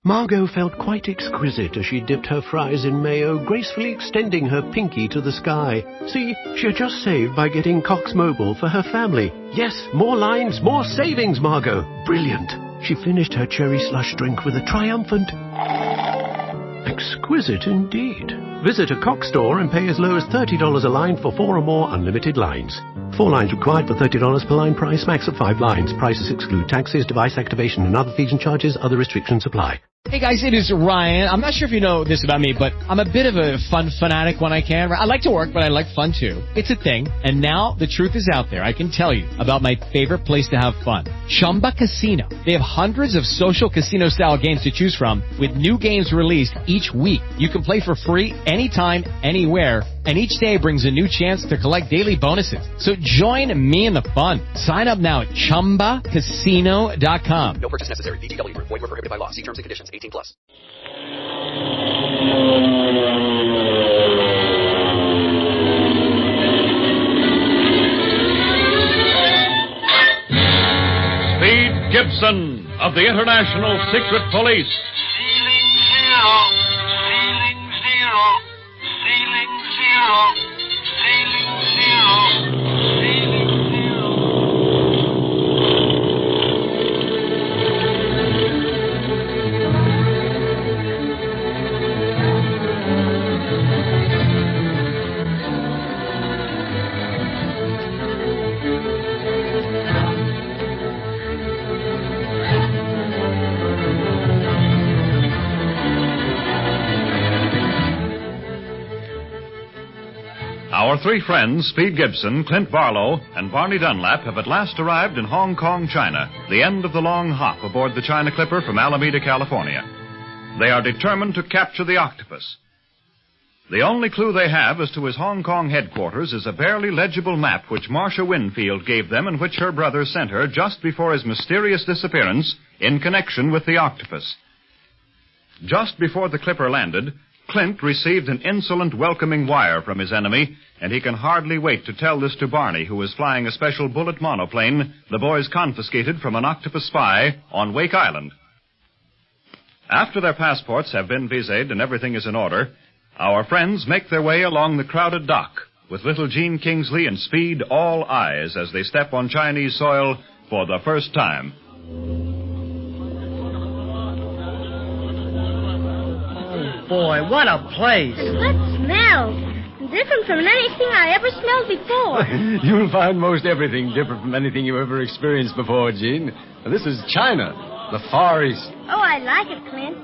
Margot felt quite exquisite as she dipped her fries in mayo, gracefully extending her pinky to the sky. See, she had just saved by getting Cox Mobile for her family. Yes, more lines, more savings, Margot. Brilliant. She finished her cherry slush drink with a triumphant... exquisite indeed. Visit a Cox store and pay as low as $30 a line for 4 or more unlimited lines. 4 lines required for $30 per line price, max of 5 lines. Prices exclude taxes, device activation and other fees and charges. Other restrictions apply. Hey guys, it is Ryan. I'm not sure if you know this about me, but I'm a bit of a fun fanatic when I can. I like to work, but I like fun too. It's a thing. And now the truth is out there. I can tell you about my favorite place to have fun. Chumba Casino. They have hundreds of social casino style games to choose from with new games released each week. You can play for free anytime, anywhere. And each day brings a new chance to collect daily bonuses. So join me in the fun. Sign up now at ChumbaCasino.com. No purchase necessary. VGW. Void where prohibited by law. See terms and conditions. 18+. Speed Gibson of the International Secret Police. Ceiling zero. Ceiling zero. Ceiling zero. Ceiling zero. Ceiling zero. Our 3 friends, Speed Gibson, Clint Barlow, and Barney Dunlap, have at last arrived in Hong Kong, China, the end of the long hop aboard the China Clipper from Alameda, California. They are determined to capture the octopus. The only clue they have as to his Hong Kong headquarters is a barely legible map which Marcia Winfield gave them and which her brother sent her just before his mysterious disappearance in connection with the octopus. Just before the Clipper landed, Clint received an insolent welcoming wire from his enemy, and he can hardly wait to tell this to Barney, who is flying a special bullet monoplane the boys confiscated from an octopus spy on Wake Island. After their passports have been viséed and everything is in order, our friends make their way along the crowded dock, with little Gene Kingsley and Speed all eyes as they step on Chinese soil for the first time. Boy, what a place. And what smells? Different from anything I ever smelled before. You'll find most everything different from anything you ever experienced before, Gene. This is China, the Far East. Oh, I like it, Clint.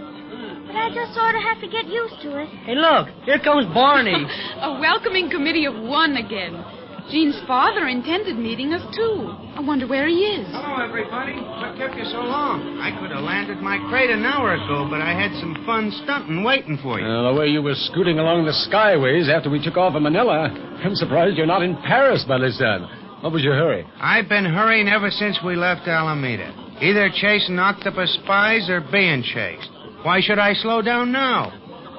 But I just sort of have to get used to it. Hey, look, here comes Barney. A welcoming committee of one again. Gene's father intended meeting us, too. I wonder where he is. Hello, everybody. What kept you so long? I could have landed my crate an hour ago, but I had some fun stunting waiting for you. The way you were scooting along the skyways after we took off in Manila, I'm surprised you're not in Paris by this time. What was your hurry? I've been hurrying ever since we left Alameda. Either chasing octopus spies or being chased. Why should I slow down now?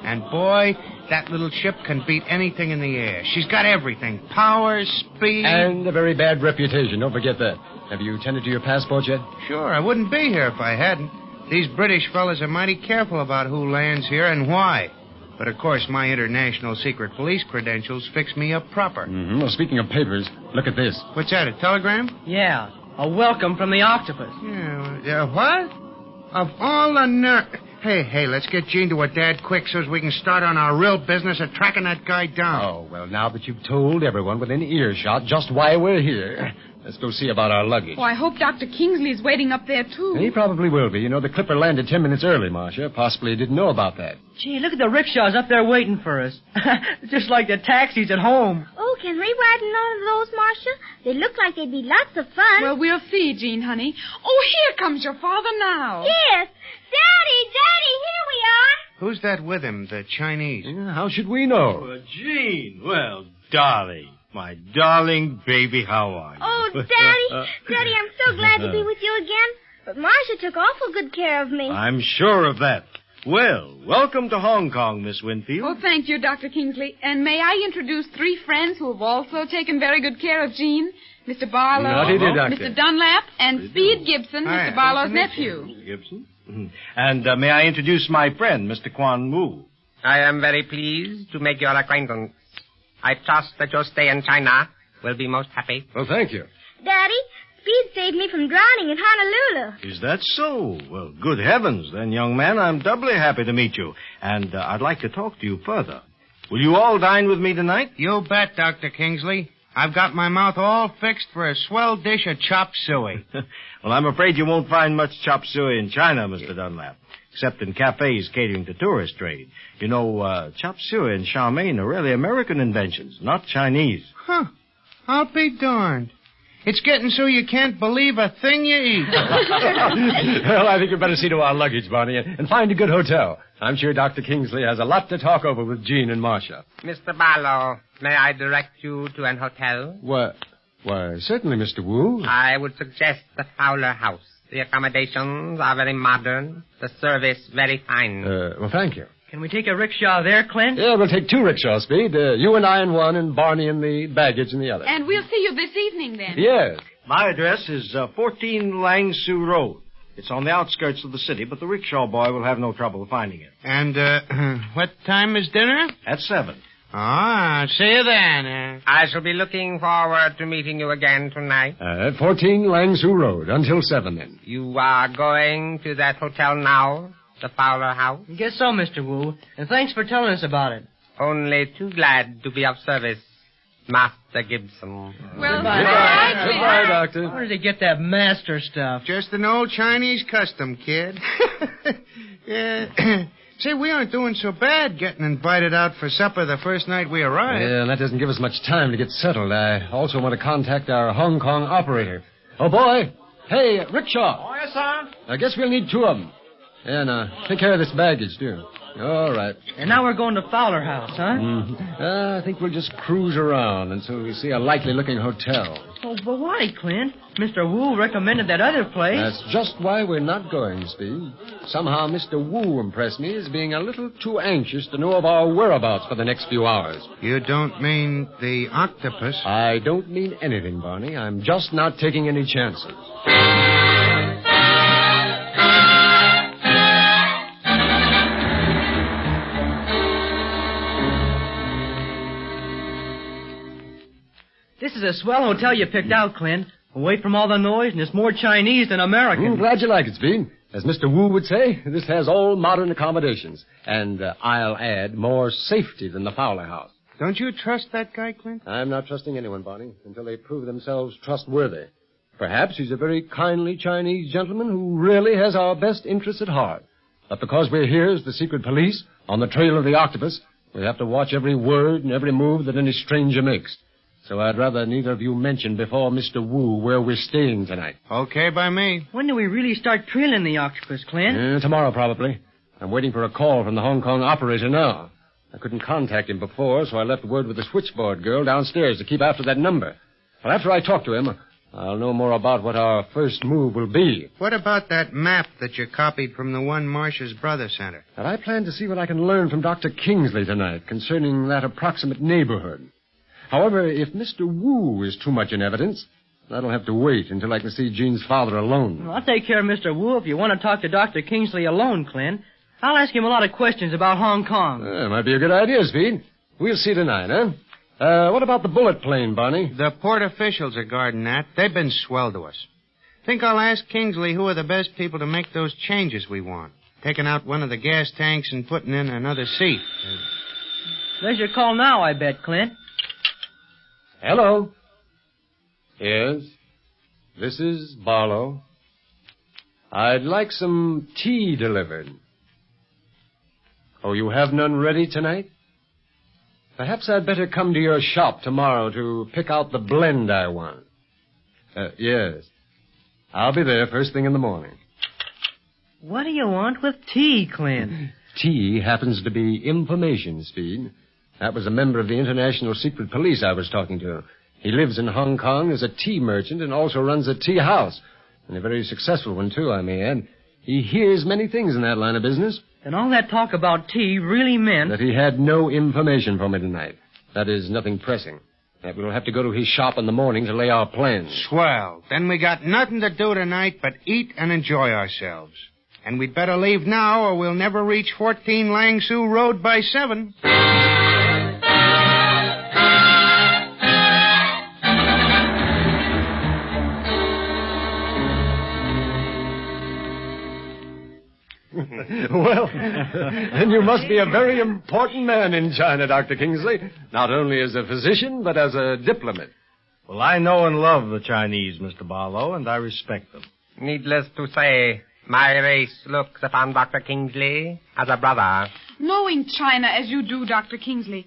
And, boy, that little ship can beat anything in the air. She's got everything. Power, speed... And a very bad reputation. Don't forget that. Have you tended to your passport yet? Sure, I wouldn't be here if I hadn't. These British fellas are mighty careful about who lands here and why. But, of course, my international secret police credentials fix me up proper. Mm-hmm. Well, speaking of papers, look at this. What's that, a telegram? Yeah, a welcome from the octopus. Yeah, what? Of all the Hey, let's get Gene to her dad quick so as we can start on our real business of tracking that guy down. Oh, well, now that you've told everyone within earshot just why we're here, let's go see about our luggage. Oh, I hope Dr. Kingsley's waiting up there, too. He probably will be. You know, the Clipper landed 10 minutes early, Marcia. Possibly he didn't know about that. Gee, look at the rickshaws up there waiting for us. Just like the taxis at home. Oh, can we ride in one of those, Marcia? They look like they'd be lots of fun. Well, we'll see, Jean, honey. Oh, here comes your father now. Yes. Daddy, here we are. Who's that with him, the Chinese? How should we know? Gene. Well, darling. My darling baby, how are you? Oh, Daddy, I'm so glad to be with you again. But Marcia took awful good care of me. I'm sure of that. Well, welcome to Hong Kong, Miss Winfield. Oh, thank you, Dr. Kingsley. And may I introduce 3 friends who have also taken very good care of Jean? Mr. Barlow, Mr. Dunlap, and Speed Gibson, Mr. Barlow's nephew. Mr. Gibson. And may I introduce my friend, Mr. Quan Wu? I am very pleased to make your acquaintance. I trust that your stay in China will be most happy. Well, thank you. Daddy, Speed saved me from drowning in Honolulu. Is that so? Well, good heavens. Then, young man, I'm doubly happy to meet you. And I'd like to talk to you further. Will you all dine with me tonight? You bet, Dr. Kingsley. I've got my mouth all fixed for a swell dish of chop suey. Well, I'm afraid you won't find much chop suey in China, Mr. Dunlap, except in cafes catering to tourist trade. You know, chop suey and chow mein are really American inventions, not Chinese. Huh. I'll be darned. It's getting so you can't believe a thing you eat. Well, I think we'd better see to our luggage, Barney, and find a good hotel. I'm sure Dr. Kingsley has a lot to talk over with Jean and Marcia. Mr. Barlow, may I direct you to an hotel? Why, certainly, Mr. Wu. I would suggest the Fowler House. The accommodations are very modern, the service very fine. Well, thank you. Can we take a rickshaw there, Clint? Yeah, we'll take 2 rickshaws, Speed. You and I in one, and Barney in the baggage in the other. And we'll see you this evening, then. Yes. My address is 14 Langsu Road. It's on the outskirts of the city, but the rickshaw boy will have no trouble finding it. And, what time is dinner? At 7. Ah, see you then. I shall be looking forward to meeting you again tonight. At 14 Langsu Road, until 7, then. You are going to that hotel now? The Fowler House? I guess so, Mr. Wu. And thanks for telling us about it. Only too glad to be of service, Master Gibson. Well, Goodbye, Doctor. Where did he get that master stuff? Just an old Chinese custom, kid. Yeah. Say, we aren't doing so bad getting invited out for supper the first night we arrive. Yeah, that doesn't give us much time to get settled. I also want to contact our Hong Kong operator. Oh, boy. Hey, rickshaw. Oh, yes, sir. I guess we'll need 2 of them. And take care of this baggage, too. All right. And now we're going to Fowler House, huh? I think we'll just cruise around until we see a likely-looking hotel. Oh, but why, Clint? Mr. Wu recommended that other place. That's just why we're not going, Speed. Somehow Mr. Wu impressed me as being a little too anxious to know of our whereabouts for the next few hours. You don't mean the octopus? I don't mean anything, Barney. I'm just not taking any chances. This is a swell hotel you picked out, Clint. Away from all the noise, and it's more Chinese than American. Glad you like it, Speed. As Mr. Wu would say, this has all modern accommodations. And I'll add, more safety than the Fowler House. Don't you trust that guy, Clint? I'm not trusting anyone, Barney, until they prove themselves trustworthy. Perhaps he's a very kindly Chinese gentleman who really has our best interests at heart. But because we're here as the secret police, on the trail of the octopus, we have to watch every word and every move that any stranger makes. So I'd rather neither of you mention before Mr. Wu where we're staying tonight. Okay by me. When do we really start trailing the octopus, Clint? Tomorrow, probably. I'm waiting for a call from the Hong Kong operator now. I couldn't contact him before, so I left word with the switchboard girl downstairs to keep after that number. Well, after I talk to him, I'll know more about what our first move will be. What about that map that you copied from the one Marcia's brother sent her? And I plan to see what I can learn from Dr. Kingsley tonight concerning that approximate neighborhood. However, if Mr. Wu is too much in evidence, that'll have to wait until I can see Jean's father alone. Well, I'll take care of Mr. Wu if you want to talk to Dr. Kingsley alone, Clint. I'll ask him a lot of questions about Hong Kong. Might be a good idea, Speed. We'll see tonight, huh? What about the bullet plane, Barney? The port officials are guarding that. They've been swell to us. Think I'll ask Kingsley who are the best people to make those changes we want. Taking out one of the gas tanks and putting in another seat. There's your call now, I bet, Clint. Hello. Yes, this is Barlow. I'd like some tea delivered. Oh, you have none ready tonight? Perhaps I'd better come to your shop tomorrow to pick out the blend I want. Yes. I'll be there first thing in the morning. What do you want with tea, Clint? Tea happens to be information, Speed. That was a member of the International Secret Police I was talking to. He lives in Hong Kong as a tea merchant and also runs a tea house. And a very successful one, too, I may add. He hears many things in that line of business. And all that talk about tea really meant... that he had no information for me tonight. That is, nothing pressing. That we'll have to go to his shop in the morning to lay our plans. Swell. Then we got nothing to do tonight but eat and enjoy ourselves. And we'd better leave now or we'll never reach 14 Langsu Road by 7. Well, then you must be a very important man in China, Dr. Kingsley. Not only as a physician, but as a diplomat. Well, I know and love the Chinese, Mr. Barlow, and I respect them. Needless to say, my race looks upon Dr. Kingsley as a brother. Knowing China as you do, Dr. Kingsley,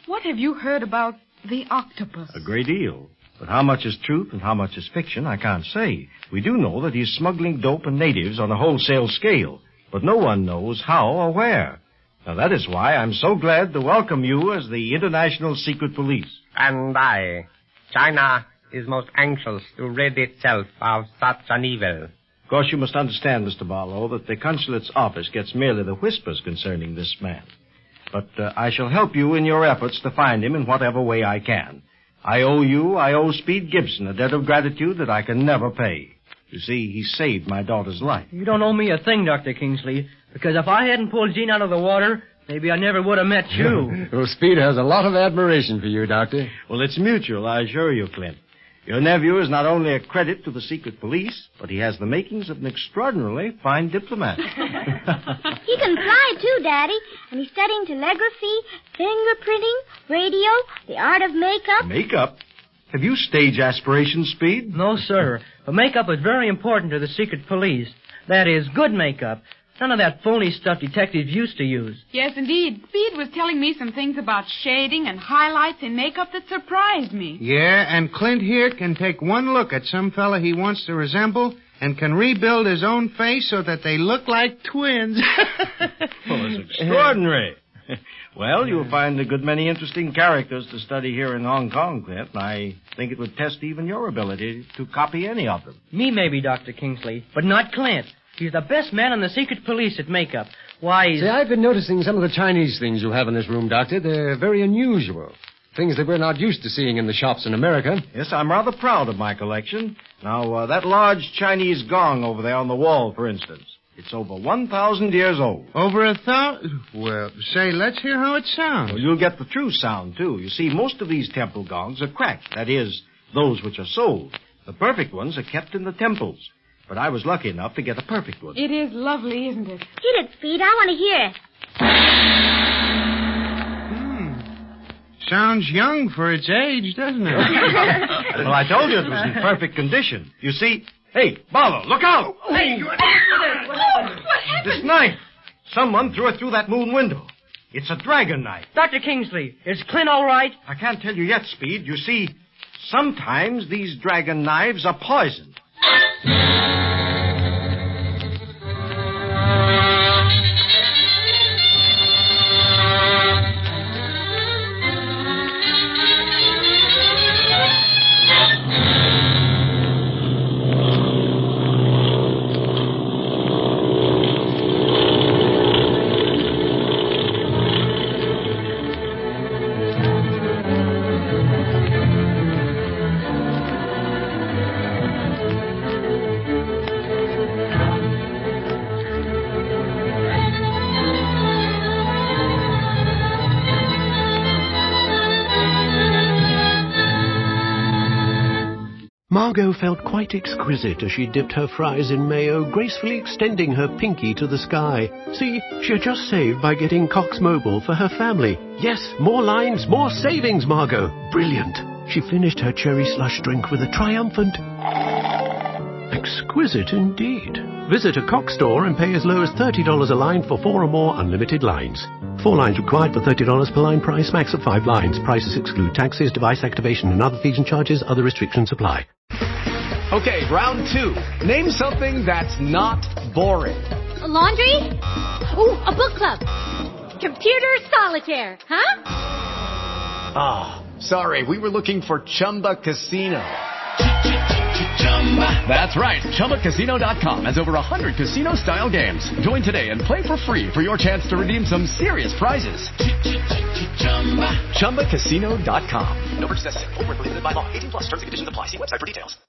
what have you heard about the octopus? A great deal. But how much is truth and how much is fiction, I can't say. We do know that he's smuggling dope and natives on a wholesale scale. But no one knows how or where. Now, that is why I'm so glad to welcome you as the International Secret Police. And I. China is most anxious to rid itself of such an evil. Of course, you must understand, Mr. Barlow, that the consulate's office gets merely the whispers concerning this man. But I shall help you in your efforts to find him in whatever way I can. I owe Speed Gibson a debt of gratitude that I can never pay. You see, he saved my daughter's life. You don't owe me a thing, Dr. Kingsley, because if I hadn't pulled Jean out of the water, maybe I never would have met you. Well, Speed has a lot of admiration for you, Doctor. Well, it's mutual, I assure you, Clint. Your nephew is not only a credit to the secret police, but he has the makings of an extraordinarily fine diplomat. He can fly, too, Daddy. And he's studying telegraphy, fingerprinting, radio, the art of makeup. Makeup? Have you stage aspirations, Speed? No, sir. But makeup is very important to the secret police. That is, good makeup. None of that phony stuff detectives used to use. Yes, indeed. Speed was telling me some things about shading and highlights in makeup that surprised me. Yeah, and Clint here can take one look at some fella he wants to resemble and can rebuild his own face so that they look like twins. Well, it's extraordinary. Well, you'll find a good many interesting characters to study here in Hong Kong, Clint. I think it would test even your ability to copy any of them. Me, maybe, Dr. Kingsley, but not Clint. He's the best man in the secret police at makeup. Why, See, I've been noticing some of the Chinese things you have in this room, Doctor. They're very unusual. Things that we're not used to seeing in the shops in America. Yes, I'm rather proud of my collection. Now, that large Chinese gong over there on the wall, for instance. It's over 1,000 years old. Over 1,000? Well, say, let's hear how it sounds. Well, you'll get the true sound, too. You see, most of these temple gongs are cracked. That is, those which are sold. The perfect ones are kept in the temples. But I was lucky enough to get a perfect one. It is lovely, isn't it? Hit it, Speed. I want to hear it. Sounds young for its age, doesn't it? Well, I told you it was in perfect condition. You see... Hey, Barlow, look out! Hey, what happened? This knife. Someone threw it through that moon window. It's a dragon knife. Dr. Kingsley, is Clint all right? I can't tell you yet, Speed. You see, sometimes these dragon knives are poisoned. Margot felt quite exquisite as she dipped her fries in mayo, gracefully extending her pinky to the sky. See, she had just saved by getting Cox Mobile for her family. Yes, more lines, more savings, Margot. Brilliant. She finished her cherry slush drink with a triumphant... Exquisite indeed. Visit a Cox store and pay as low as $30 a line for 4 or more unlimited lines. 4 lines required for $30 per line price, max of 5 lines. Prices exclude taxes, device activation, and other fees and charges. Other restrictions apply. Okay, round 2. Name something that's not boring. A laundry? Ooh, a book club. Computer solitaire, huh? Ah, sorry, we were looking for Chumba Casino. That's right, ChumbaCasino.com has over 100 casino-style games. Join today and play for free for your chance to redeem some serious prizes. ChumbaCasino.com. No purchase necessary. Void where prohibited by law. 18+ terms and conditions apply. See website for details.